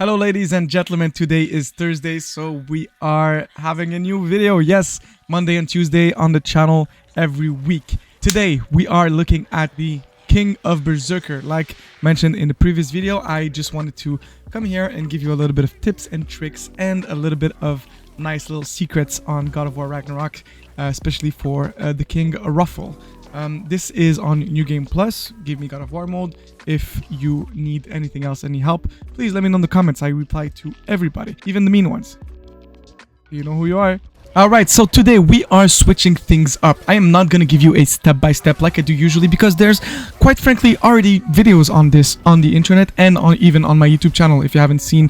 Hello ladies and gentlemen, today is Thursday, so we are having a new video. Yes, Monday and Tuesday on the channel every week. Today we are looking at the King of Berserker. Like mentioned in the previous video, I just wanted to come here and give you a little bit of tips and tricks and a little bit of nice little secrets on God of War Ragnarok, especially for the King Ruffle. This is on New Game Plus. Give me God of War mode. If you need anything else, any help, please let me know in the comments. I reply to everybody, even the mean ones. You know who you are. Alright, so today we are switching things up. I am not going to give you a step-by-step like I do usually, because there's, quite frankly, already videos on this on the internet and even on my YouTube channel. If you haven't seen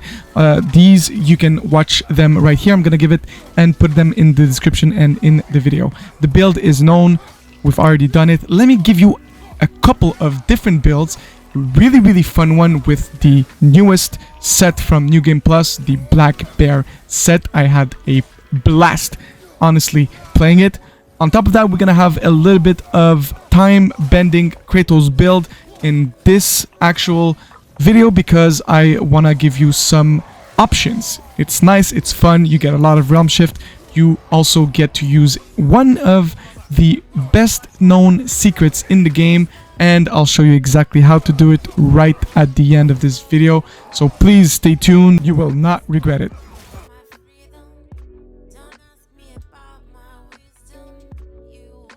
these, you can watch them right here. I'm going to give it and put them in the description and in the video. The build is known. We've already done it. Let me give you a couple of different builds. Really fun one with the newest set from New Game Plus, the Black Bear set. I had a blast, honestly, playing it. On top of that, we're gonna have a little bit of time-bending Kratos build in this actual video because I wanna give you some options. It's nice, it's fun, you get a lot of realm shift. You also get to use one of the best known secrets in the game, and I'll show you exactly how to do it right at the end of this video, so please stay tuned. You will not regret it.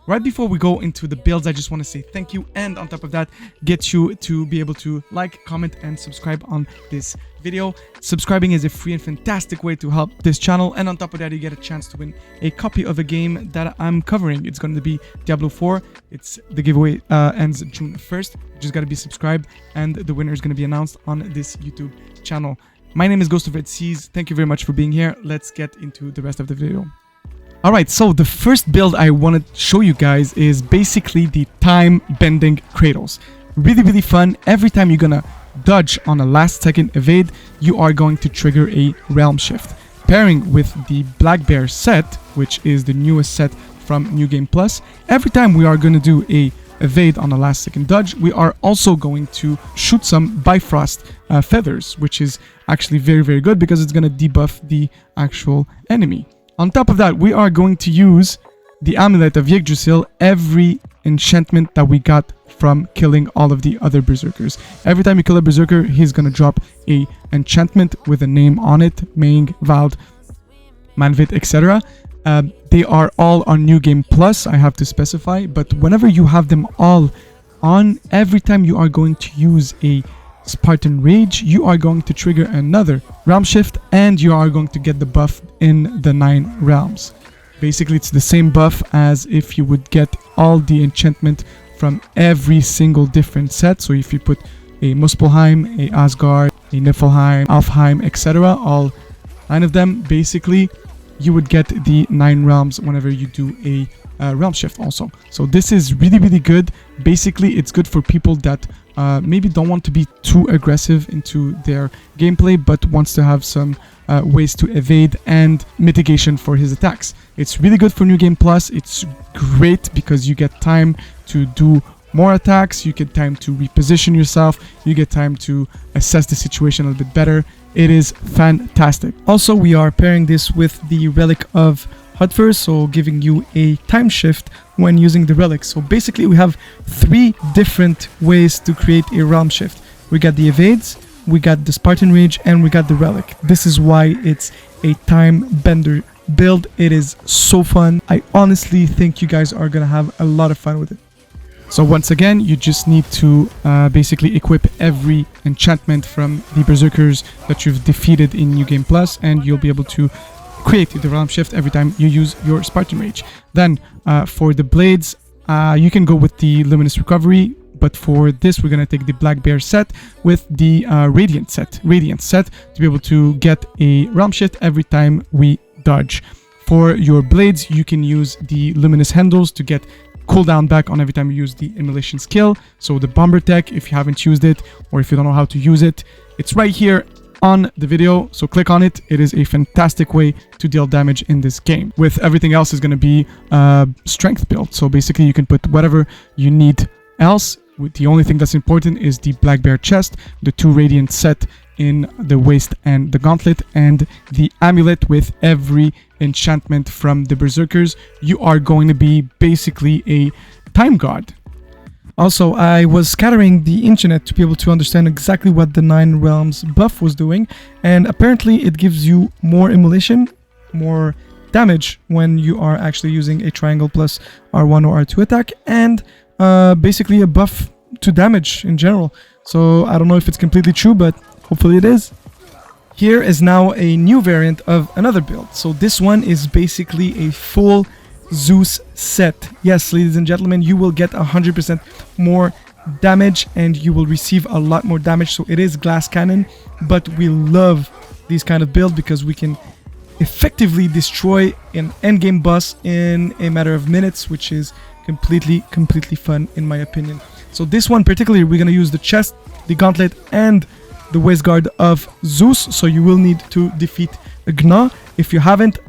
Right before we go into the builds, I just want to say thank you, and on top of that, get you to be able to like, comment, and subscribe on this video. Subscribing is a free and fantastic way to help this channel, and on top of that, you get a chance to win a copy of a game that I'm covering. It's going to be Diablo 4. The giveaway ends June 1st. You just got to be subscribed, and the winner is going to be announced on this YouTube channel. My name is Ghost of Red Seas. Thank you very much for being here. Let's get into the rest of the video. Alright, so the first build I want to show you guys is basically the time-bending Kratos. Really fun. Every time you're gonna dodge on a last-second evade, you are going to trigger a realm shift. Pairing with the Black Bear set, which is the newest set from New Game Plus, every time we are going to do a evade on a last-second dodge, we are also going to shoot some Bifrost feathers, which is actually very good because it's going to debuff the actual enemy. On top of that, we are going to use the Amulet of Yggdrasil every enchantment that we got from killing all of the other Berserkers. Every time you kill a Berserker, he's going to drop a enchantment with a name on it. Ming, Vald, Manvit, etc. They are all on New Game Plus, I have to specify. But whenever you have them all on, every time you are going to use a Spartan Rage, you are going to trigger another realm shift, and you are going to get the buff in the 9 realms. Basically, it's the same buff as if you would get all the enchantment from every single different set. So if you put a Muspelheim, a Asgard, a Niflheim, Alfheim, etc., all 9 of them, basically you would get the 9 realms whenever you do a realm shift also. So this is really good. Basically, it's good for people that maybe don't want to be too aggressive into their gameplay, but wants to have some ways to evade and mitigation for his attacks. It's really good for New Game Plus. It's great because you get time to do more attacks, you get time to reposition yourself, you get time to assess the situation a little bit better. It is fantastic. Also, we are pairing this with the Relic of Hudfir, so giving you a time shift when using the relic. So basically we have 3 different ways to create a realm shift. We got the evades, we got the Spartan Rage, and we got the relic. This is why it's a time bender build. It is so fun. I honestly think you guys are gonna have a lot of fun with it. So once again, you just need to basically equip every enchantment from the Berserkers that you've defeated in New Game Plus, and you'll be able to create the realm shift every time you use your Spartan Rage. Then for the blades, you can go with the Luminous Recovery, but for this we're gonna take the Black Bear set with the Radiant set to be able to get a realm shift every time we dodge. For your blades, you can use the Luminous Handles to get cooldown back on every time you use the Immolation skill. So the Bomber Tech, if you haven't used it or if you don't know how to use it, it's right here on the video, so click on it. It is a fantastic way to deal damage in this game. With everything else is going to be strength build, so basically you can put whatever you need else. The only thing that's important is the Black Bear chest, the 2 Radiant set in the waist and the gauntlet, and the amulet with every enchantment from the Berserkers. You are going to be basically a time god. Also, I was scattering the internet to be able to understand exactly what the 9 Realms buff was doing, and apparently it gives you more immolation, more damage when you are actually using a triangle plus R1 or R2 attack, and basically a buff to damage in general. So I don't know if it's completely true, but hopefully it is. Here is now a new variant of another build. So this one is basically a full ZEUS set. Yes, ladies and gentlemen, you will get 100% more damage and you will receive a lot more damage. So it is glass cannon, but we love these kind of builds because we can effectively destroy an endgame boss in a matter of minutes, which is completely fun in my opinion. So this one particularly, we're going to use the chest, the gauntlet, and the waist guard of ZEUS. So you will need to defeat Gna. If you haven't,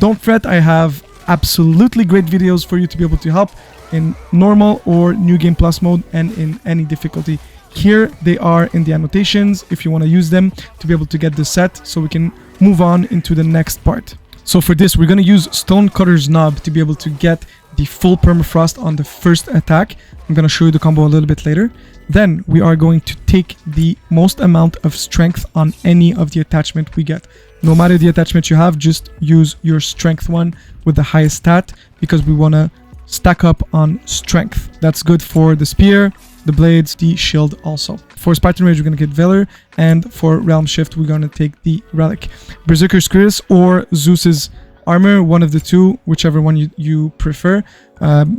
don't fret, I have absolutely great videos for you to be able to help in normal or new game plus mode and in any difficulty. Here they are in the annotations if you want to use them to be able to get the set, so we can move on into the next part. So for this, we're going to use Stonecutter's Knob to be able to get the full permafrost on the first attack. I'm going to show you the combo a little bit later. Then we are going to take the most amount of strength on any of the attachment we get. No matter the attachment you have, just use your strength one with the highest stat, because we want to stack up on strength. That's good for the spear, the blades, the shield also. For Spartan Rage, we're going to get Valor, and for Realm Shift, we're going to take the Relic. Berserker's Cuirass or Zeus's Armor, one of the two, whichever one you prefer.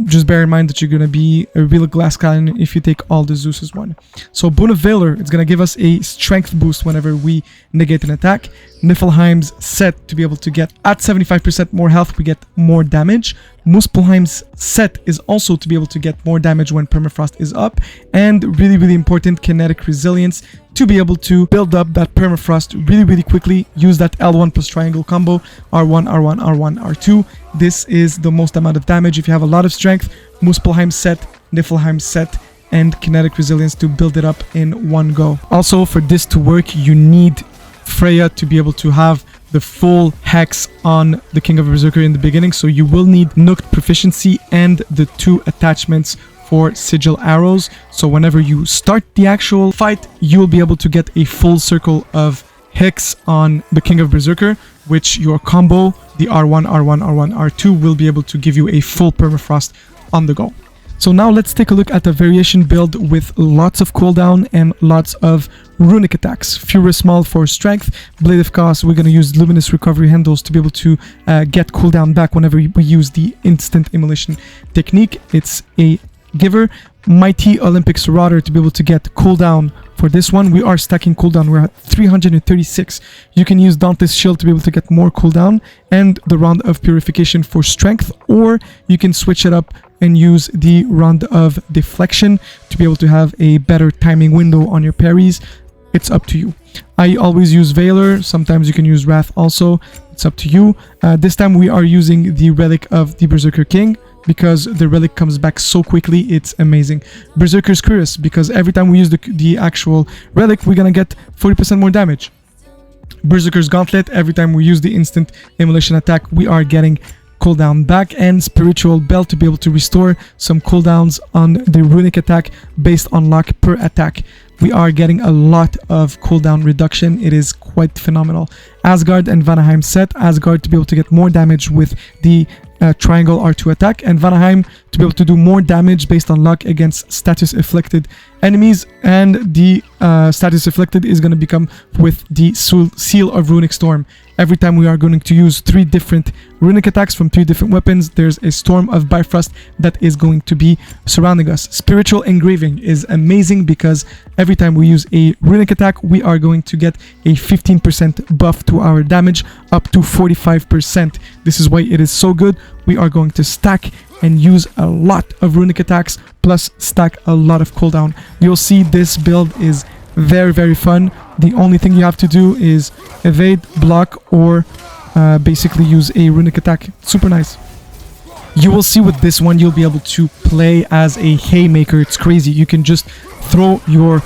Just bear in mind that you're going to be a real glass cannon if you take all the Zeus's one. So Boon of Valor, it's going to give us a strength boost whenever we negate an attack. Niflheim's set to be able to get at 75% more health, we get more damage. Muspelheim's set is also to be able to get more damage when permafrost is up, and really important, kinetic resilience to be able to build up that permafrost really quickly. Use that L1 plus triangle combo, R1, R1, R1, R2. This is the most amount of damage if you have a lot of strength. Muspelheim set, Niflheim set, and kinetic resilience to build it up in one go. Also, for this to work, you need Freya to be able to have the full hex on the King of Berserker in the beginning, so you will need Nooked proficiency and the 2 attachments for sigil arrows. So whenever you start the actual fight, you will be able to get a full circle of hex on the King of Berserker, which your combo, the R1, R1, R1, R2, will be able to give you a full permafrost on the go. So now let's take a look at a variation build with lots of cooldown and lots of runic attacks. Fury Small for strength, Blade of Chaos, we're going to use Luminous Recovery Handles to be able to get cooldown back whenever we use the instant immolation technique. It's a giver. Mighty Olympic Sororiter to be able to get cooldown. For this one, we are stacking cooldown. We're at 336. You can use Dauntless Shield to be able to get more cooldown, and the Round of Purification for strength, or you can switch it up and use the Round of Deflection to be able to have a better timing window on your parries. It's up to you. I always use Valor. Sometimes you can use Wrath also. It's up to you. This time we are using the Relic of the Berserker King, because the relic comes back so quickly, it's amazing. Berserker's Cuirass, because every time we use the actual relic, we're gonna get 40% more damage. Berserker's Gauntlet, every time we use the instant immolation attack, we are getting cooldown back. And Spiritual Belt to be able to restore some cooldowns on the runic attack based on luck per attack. We are getting a lot of cooldown reduction. It is quite phenomenal. Asgard and Vanaheim set. Asgard to be able to get more damage with the triangle R2 attack, and Vanaheim to be able to do more damage based on luck against status afflicted enemies, and the status afflicted is going to become with the Seal of Runic Storm. Every time we are going to use 3 different runic attacks from 3 different weapons, there's a storm of Bifrost that is going to be surrounding us. Spiritual Engraving is amazing because every time we use a runic attack, we are going to get a 15% buff to our damage, up to 45%. This is why it is so good. We are going to stack and use a lot of runic attacks, plus stack a lot of cooldown. You'll see this build is very fun. The only thing you have to do is evade, block, or basically use a runic attack. Super nice. You will see with this one, you'll be able to play as a haymaker. It's crazy. You can just throw your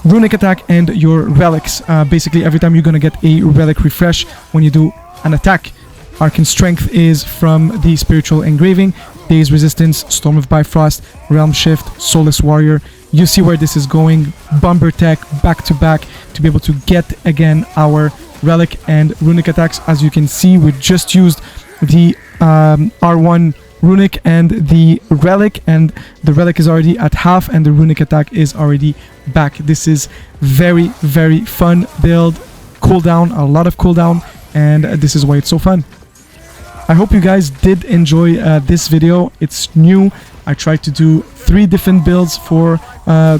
runic attack and your relics. Basically, every time you're gonna get a relic refresh when you do an attack. Arcane Strength is from the Spiritual Engraving, Days Resistance, Storm of Bifrost, Realm Shift, Soulless Warrior. You see where this is going. Bomber Tech back to back to be able to get again our relic and runic attacks. As you can see, we just used the R1 runic and the relic, and the relic is already at half and the runic attack is already back. This is very, very fun build. Cooldown, a lot of cooldown, and this is why it's so fun. I hope you guys did enjoy this video. It's new. I tried to do 3 different builds for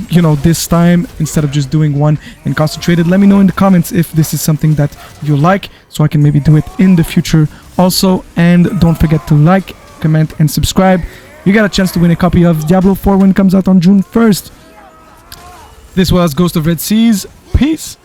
you know, this time instead of just doing one and concentrated. Let me know in the comments if this is something that you like, so I can maybe do it in the future also. And don't forget to like, comment and subscribe. You got a chance to win a copy of Diablo 4 when it comes out on June 1st. This was Ghost of Red Seas. Peace.